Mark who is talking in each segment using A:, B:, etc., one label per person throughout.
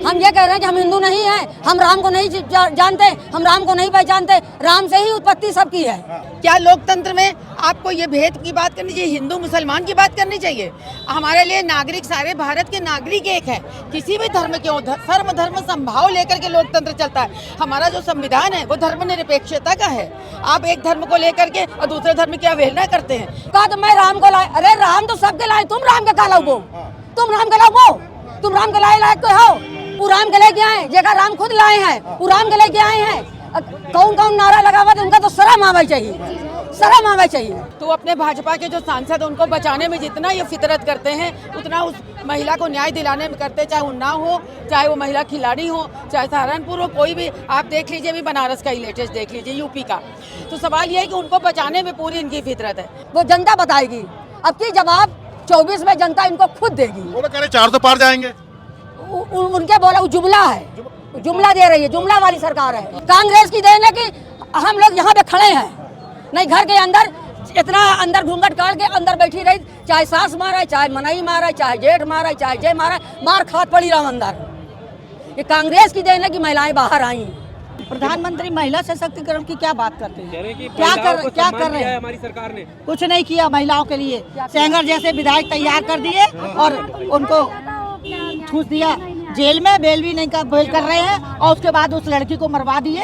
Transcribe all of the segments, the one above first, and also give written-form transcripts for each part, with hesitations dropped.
A: हम ये कह रहे हैं कि हम हिंदू नहीं हैं, हम राम को नहीं जानते, हम राम को नहीं पहचानते, राम से ही उत्पत्ति सबकी है।
B: क्या लोकतंत्र में आपको ये भेद की बात करनी चाहिए, हिंदू मुसलमान की बात करनी चाहिए? हमारे लिए नागरिक, सारे भारत के नागरिक एक हैं, किसी भी धर्म के सर्व धर्म संभाव लेकर के लोकतंत्र चलता है। हमारा जो संविधान है वो धर्मनिरपेक्षता का है। आप एक धर्म को लेकर के और दूसरे धर्म की अवहेलना करते हैं।
A: कहा तो मैं राम को लाए, अरे राम तो सबके लाए, तुम राम के काला वो, तुम राम के लाओ, तुम राम के लाए लायक तो हो, वो राम के लेके आए, जगह राम खुद लाए हैं, वो राम के लेके आए हैं। कौन कौन नारा लगा हुआ, तो उनका तो शर्म आना चाहिए, शर्म आना चाहिए।
B: तो अपने भाजपा के जो सांसद उनको बचाने में जितना ये फितरत करते हैं, उतना उस महिला को न्याय दिलाने में करते, चाहे उन्नाव हो, चाहे वो महिला खिलाड़ी हो, चाहे सहारनपुर हो, कोई भी। आप देख लीजिए, भी बनारस का ही लेटेस्ट देख लीजिए, यूपी का। तो सवाल ये है कि उनको बचाने में पूरी इनकी फितरत है।
A: वो जनता बताएगी, अब की जवाब 24 में जनता इनको खुद देगी।
C: वो लोग कह रहे 400 पार जाएंगे।
A: उनके बोला वो जुमला है, जुमला दे रही है, जुमला वाली सरकार है। कांग्रेस की देन है कि हम लोग यहाँ पे खड़े हैं, नहीं घर के अंदर इतना अंदर घूंघट काट के अंदर बैठी रही, चाहे सास मारा, चाहे मनई मारा, चाहे जेठ मारा, चाहे जय मारा, मार खात पड़ी रहा अंदर। ये कांग्रेस की देन है कि महिलाएं बाहर आई।
D: प्रधानमंत्री महिला सशक्तिकरण की क्या बात करते हैं?
E: क्या
D: कर रहे हैं?
E: हमारी सरकार ने
D: कुछ नहीं किया महिलाओं के लिए। सेंगर जैसे विधायक तैयार कर दिए और उनको ठूस दिया जेल में, बेल भी नहीं कर रहे हैं, और उसके बाद उस लड़की को मरवा दिए।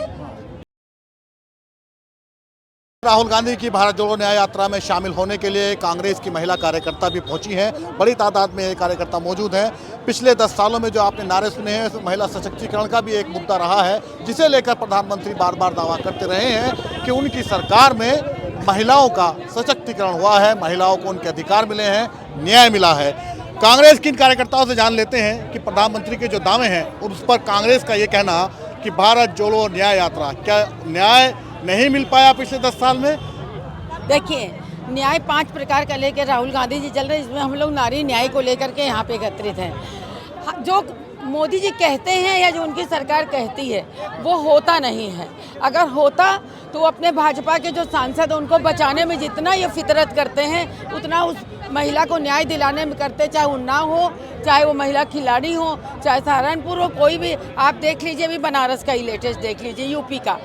C: राहुल गांधी की भारत जोड़ो न्याय यात्रा में शामिल होने के लिए कांग्रेस की महिला कार्यकर्ता भी पहुंची हैं। बड़ी तादाद में ये कार्यकर्ता मौजूद हैं। पिछले 10 सालों में जो आपने नारे सुने हैं, तो महिला सशक्तिकरण का भी एक मुद्दा रहा है, जिसे लेकर प्रधानमंत्री बार बार दावा करते रहे हैं कि उनकी सरकार में महिलाओं का सशक्तिकरण हुआ है, महिलाओं को उनके अधिकार मिले हैं, न्याय मिला है। कांग्रेस की इन कार्यकर्ताओं से जान लेते हैं कि प्रधानमंत्री के जो दावे हैं उस पर कांग्रेस का ये कहना कि भारत जोड़ो न्याय यात्रा, क्या न्याय नहीं मिल पाया पिछले 10 साल में?
B: देखिए, न्याय 5 प्रकार का लेकर राहुल गांधी जी चल रहे हैं, इसमें हम लोग नारी न्याय को लेकर के यहाँ पे एकत्रित हैं। जो मोदी जी कहते हैं या जो उनकी सरकार कहती है वो होता नहीं है। अगर होता तो अपने भाजपा के जो सांसद उनको बचाने में जितना ये फितरत करते हैं, उतना उस महिला को न्याय दिलाने में करते, चाहे उन्नाव हो, चाहे वो महिला खिलाड़ी हो, चाहे सहारनपुर हो, कोई भी। आप देख लीजिए, भी बनारस का ही लेटेस्ट देख लीजिए, यूपी का।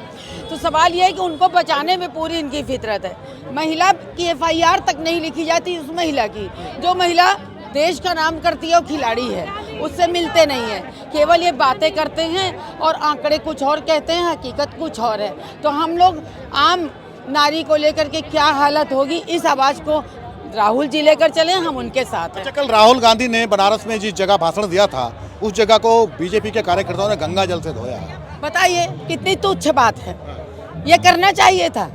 B: तो सवाल ये है कि उनको बचाने में पूरी इनकी फितरत है। महिला की FIR तक नहीं लिखी जाती उस महिला की, जो महिला देश का नाम करती है, वो खिलाड़ी है, उससे मिलते नहीं है, केवल ये बातें करते हैं और आंकड़े कुछ और कहते हैं, हकीकत कुछ और है। तो हम लोग आम नारी को लेकर के क्या हालत होगी, इस आवाज़ को राहुल जी लेकर चले, हम उनके साथ हैं।
C: कल राहुल गांधी ने बनारस में जिस जगह भाषण दिया था, उस जगह को बीजेपी के कार्यकर्ताओं ने गंगा जल से धोया।
B: बताइए कितनी तुच्छ बात है, ये करना चाहिए था।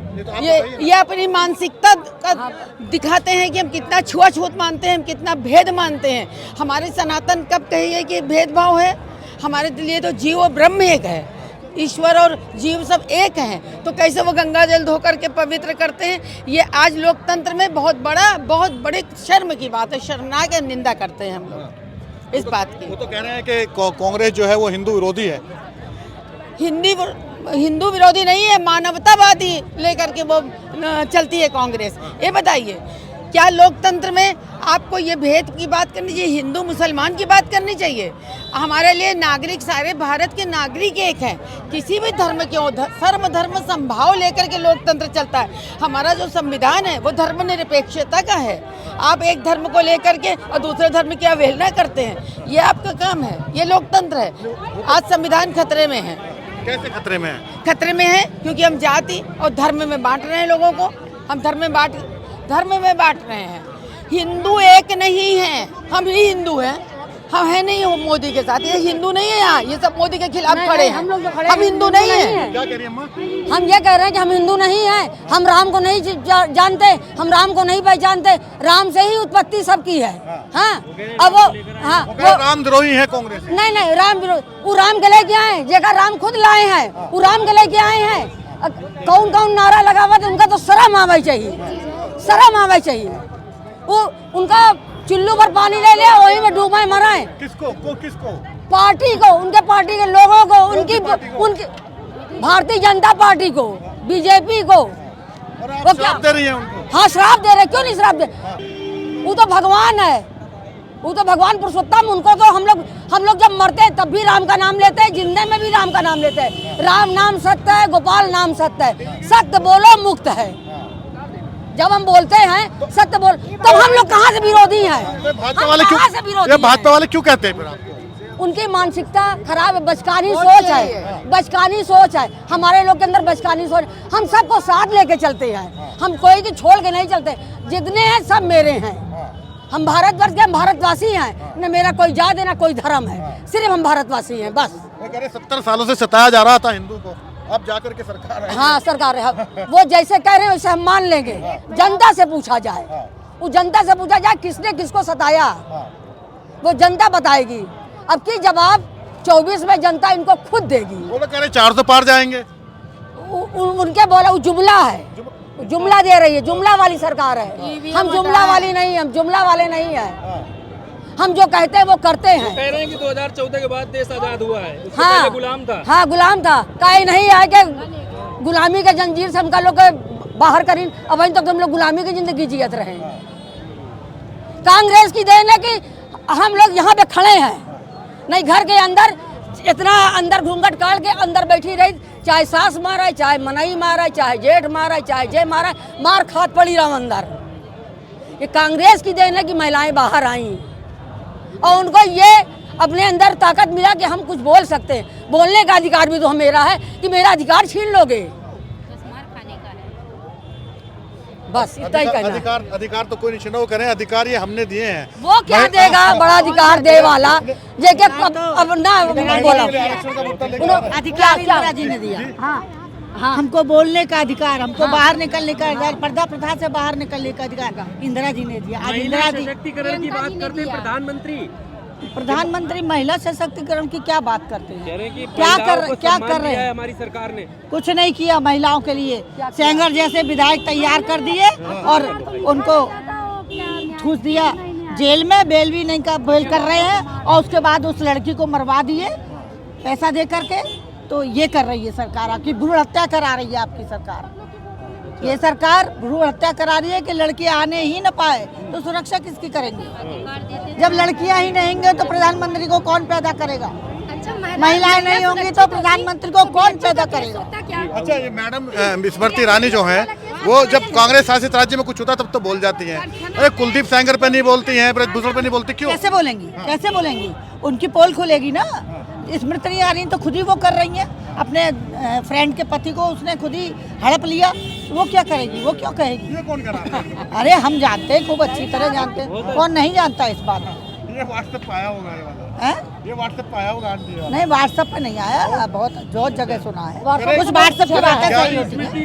B: ये अपनी मानसिकता का दिखाते हैं कि हम कितना छुआछूत मानते हैं, हम कितना भेद मानते हैं। हमारे सनातन कब कहिए कि भेदभाव है? हमारे लिए तो जीव और ब्रह्म एक है, ईश्वर और जीव सब एक हैं। तो कैसे वो गंगा जल धो करके पवित्र करते हैं? ये आज लोकतंत्र में बहुत बड़ी शर्म की बात है, शर्मनाक है, निंदा करते हैं हम लोग इस बात की।
C: वो तो कह रहे हैं कि कांग्रेस जो है वो हिंदू विरोधी है।
B: हिंदू विरोधी नहीं है, मानवतावादी लेकर के वो चलती है कांग्रेस। ये बताइए, क्या लोकतंत्र में आपको ये भेद की बात करनी चाहिए, हिंदू मुसलमान की बात करनी चाहिए? हमारे लिए नागरिक, सारे भारत के नागरिक एक हैं, किसी भी धर्म के सर्व धर्म संभाव लेकर के लोकतंत्र चलता है। हमारा जो संविधान है वो धर्मनिरपेक्षता का है। आप एक धर्म को लेकर के और दूसरे धर्म की अवहेलना करते हैं, ये आपका काम है, ये लोकतंत्र है। आज संविधान खतरे में है।
C: कैसे खतरे में है?
B: खतरे में है क्योंकि हम जाति और धर्म में बांट रहे हैं लोगों को। हम धर्म में बांट रहे हैं। हिंदू एक नहीं है, हम ही हिंदू हैं, हम है नहीं हो मोदी के साथ। ये हिंदू नहीं है, यहाँ ये सब मोदी के खिलाफ खड़े हैं। हम हिंदू नहीं हैं।
C: क्या कह रही है अम्मा?
A: हम ये कह रहे हैं कि हम हिंदू नहीं हैं, हम राम को नहीं जानते, हम राम को नहीं पहचानते, राम से ही उत्पत्ति सबकी है। हाँ, अब वो
C: रामद्रोही है कांग्रेस।
A: नहीं, राम वो राम के लेके आए, जगह राम खुद लाए हैं, वो राम के लेके आए हैं। कौन कौन नारा लगा हुआ, तो उनका तो शर्म आना चाहिए, शर्म आना चाहिए। वो उनका चुल्लू पर पानी ले लिया, वही में डूबे मराए।
C: किसको?
A: पार्टी को, उनके पार्टी के लोगों को, उनकी भारतीय जनता पार्टी को, बीजेपी को।
C: वो क्या दे रही है उनको?
A: हाँ, श्राप दे रहे। क्यों नहीं श्राप दे? वो तो भगवान है, वो तो भगवान पुरुषोत्तम, उनको तो हम लोग जब मरते हैं तब भी राम का नाम लेते हैं, जिंदे में भी राम का नाम लेते हैं। राम नाम सत्य है, गोपाल नाम सत्य है, सत्य बोलो मुक्त है। जब हम बोलते हैं सत्य बोल, तब हम लोग कहाँ से विरोधी हैं?
C: भाजपा वाले क्यों,
A: कहाँ से विरोधी
C: ये
A: हैं?
C: भाजपा वाले क्यों कहते हैं फिर आपको?
A: उनकी मानसिकता खराब है, बचकानी सोच है, बचकानी सोच है। हमारे लोग के अंदर बचकानी सोच। हम सबको साथ लेके चलते हैं, हम कोई की छोड़ के नहीं चलते। जितने हैं सब मेरे हैं, हम भारतवर्ष के, हम भारतवासी हैं। न मेरा कोई जात है, न कोई धर्म है, सिर्फ हम भारतवासी हैं बस।
C: 70 सालों से सताया जा रहा था हिंदू को, अब जाकर के सरकार आई।
A: हाँ सरकार है, वो जैसे कह रहे हैं वैसे हम मान लेंगे। जनता से पूछा जाए, वो जनता से पूछा जाए किसने किसको सताया, वो जनता बताएगी। अब की जवाब 24 में जनता इनको खुद देगी।
C: वो लोग कह रहे 400 पार जाएंगे।
A: उनके बोला वो जुमला है, जुमला दे रही है, जुमला वाली सरकार है। हम जुमला वाली नहीं, हम जुमला वाले नहीं है। हम जो कहते हैं वो करते हैं।
E: कह रहे हैं कि 2014 के बाद देश आजाद हुआ है, उससे
A: हाँ,
E: पहले गुलाम था।
A: हाँ गुलाम था, कहीं नहीं है कि गुलामी के जंजीर से हमका लोग बाहर करीन। अब अभी तक हम लोग गुलामी की जिंदगी जियत रहे। कांग्रेस की देन है कि हम लोग यहाँ पे खड़े हैं, नहीं घर के अंदर इतना अंदर घूंघट काट के अंदर बैठी रही, चाहे सास मारा, चाहे मनई मारा, चाहे जेठ मारा, चाहे जय मारा, मार खात पड़ी रहा अंदर। ये कांग्रेस की देन है कि महिलाएं बाहर आई और उनको ये अपने अंदर ताकत मिला कि हम कुछ बोल सकते हैं। बोलने का अधिकार भी तो मेरा है कि मेरा अधिकार छीन लोगे, बस इतना ही कहना है।
C: अधिकार तो कोई नहीं छीना, वो करें अधिकार ये हमने दिए हैं।
A: वो क्या देगा बड़ा अधिकार दे वाला, जेके अब ना बोला
D: अधिकार इंदिरा जी ने दिया। हाँ, हमको बोलने का अधिकार, हमको बाहर निकलने का अधिकार, पर्दा प्रथा से बाहर निकलने का अधिकार इंदिरा जी ने दिया। आज इंदिरा जी
E: सशक्तिकरण की बात करते हैं
D: प्रधानमंत्री महिला सशक्तिकरण की क्या बात करते हैं?
E: कह रहे हैं कि
D: क्या कर
E: सम्मान
D: रहे
E: दिया है
D: हैं?
E: हमारी सरकार ने।
D: कुछ नहीं किया महिलाओं के लिए। सेंगर जैसे विधायक तैयार कर दिए और उनको ठूस दिया जेल में, बेल भी नहीं बेल कर रहे हैं, और उसके बाद उस लड़की को मरवा दिए पैसा दे करके। तो ये कर रही है सरकार, आपकी भ्रूण हत्या करा रही है आपकी सरकार। ये सरकार भ्रूण हत्या करा रही है कि लड़कियां आने ही न पाए, तो सुरक्षा किसकी करेंगे? जब लड़कियां ही नहीं होंगे तो प्रधानमंत्री को कौन पैदा करेगा? महिलाएं नहीं होंगी तो प्रधानमंत्री को कौन पैदा करेगा?
C: अच्छा, ये मैडम स्मृति ईरानी जो है, वो जब कांग्रेस शासित राज्य में कुछ होता तब तो बोल जाती हैं। अरे कुलदीप सेंगर पे नहीं बोलती हैं, ब्रजभूषण पे नहीं बोलती, क्यों?
D: कैसे बोलेंगी? कैसे बोलेंगी? उनकी पोल खुलेगी ना। स्मृति ईरानी तो खुद ही वो कर रही है, अपने फ्रेंड के पति को उसने खुद ही हड़प लिया। वो क्या करेगी? वो क्यों कहेगी?
C: ये कौन करा?
D: अरे हम जानते हैं, खूब अच्छी तरह जानते हैं। कौन नहीं जानता इस बात में?
C: ये व्हाट्सएप पाया होगा ये वाला।
D: है?
C: ये व्हाट्सएप पाया होगा आंटी वाला।
D: नहीं, व्हाट्सएप पे नहीं आया, बहुत जगह सुना है। कुछ व्हाट्सएप पे बातें सही होती है।